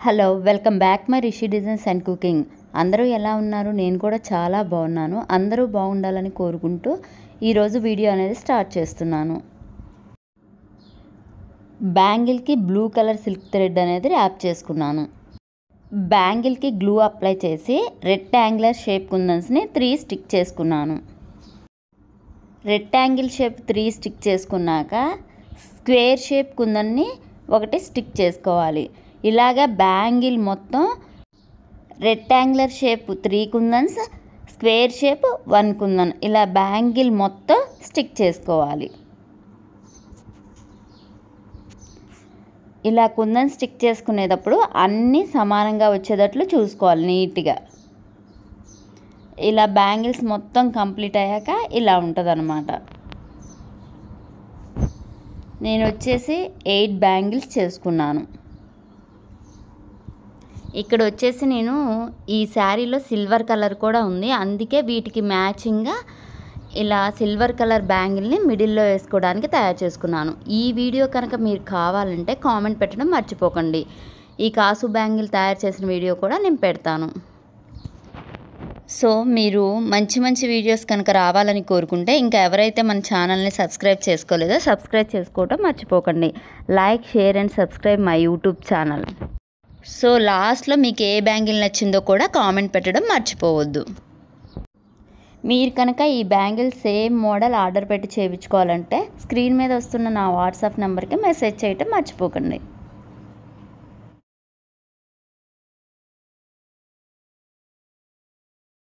Hello welcome back my Rishi designs and cooking. అందరూ ఎలా ఉన్నారు? నేను కూడా చాలా బాగున్నాను. అందరూ బాగుండాలని కోరుకుంటూ ఈరోజు వీడియో అనేది స్టార్ట్ చేస్తున్నాను. బ్యాంగిల్కి బ్లూ కలర్ సిల్క్ థ్రెడ్ అనేది ర్యాప్ చేసుకున్నాను. బ్యాంగిల్కి గ్లూ అప్లై చేసి రెక్టాంగులర్ షేప్ కుందన్స్ని 3 స్టిక్ చేసుకున్నాను. రెక్టాంగిల్ షేప్ 3 స్టిక్ చేసుకున్నాక స్క్వేర్ షేప్ కుందన్ని 1 స్టిక్ చేసుకోవాలి. ఇలాగా బ్యాంగిల్ మొత్తం రెక్టాంగులర్ షేప్ 3 కుందన్స్, స్క్వేర్ షేప్ 1 కుందన్, ఇలా బ్యాంగిల్ మొత్తం స్టిక్ చేసుకోవాలి. ఇలా కుందన్ స్టిక్ చేసుకునేటప్పుడు అన్నీ సమానంగా వచ్చేటట్లు చూసుకోవాలి నీట్గా. ఇలా బ్యాంగిల్స్ మొత్తం కంప్లీట్ అయ్యాక ఇలా ఉంటుంది అన్నమాట. నేను వచ్చేసి 8 బ్యాంగిల్స్ చేసుకున్నాను. ఇక్కడ వచ్చేసి నేను ఈ శారీలో సిల్వర్ కలర్ కూడా ఉంది, అందుకే వీటికి మ్యాచింగ్గా ఇలా సిల్వర్ కలర్ బ్యాంగిల్ని మిడిల్లో వేసుకోవడానికి తయారు చేసుకున్నాను. ఈ వీడియో కనుక మీరు కావాలంటే కామెంట్ పెట్టడం మర్చిపోకండి. ఈ కాసు బ్యాంగిల్ తయారు చేసిన వీడియో కూడా నేను పెడతాను. సో మీరు మంచి వీడియోస్ కనుక రావాలని కోరుకుంటే ఇంకా ఎవరైతే మన ఛానల్ని సబ్స్క్రైబ్ చేసుకోలేదో సబ్స్క్రైబ్ చేసుకోవడం మర్చిపోకండి. Like, share and subscribe my YouTube channel. So లాస్ట్లో మీకు ఏ బ్యాంగిల్ నచ్చిందో కూడా కామెంట్ పెట్టడం మర్చిపోవద్దు. మీరు కనుక ఈ బ్యాంగిల్ సేమ్ మోడల్ ఆర్డర్ పెట్టి చేయించుకోవాలంటే స్క్రీన్ మీద వస్తున్న నా వాట్సాప్ నెంబర్కి మెసేజ్ చేయటం మర్చిపోకండి.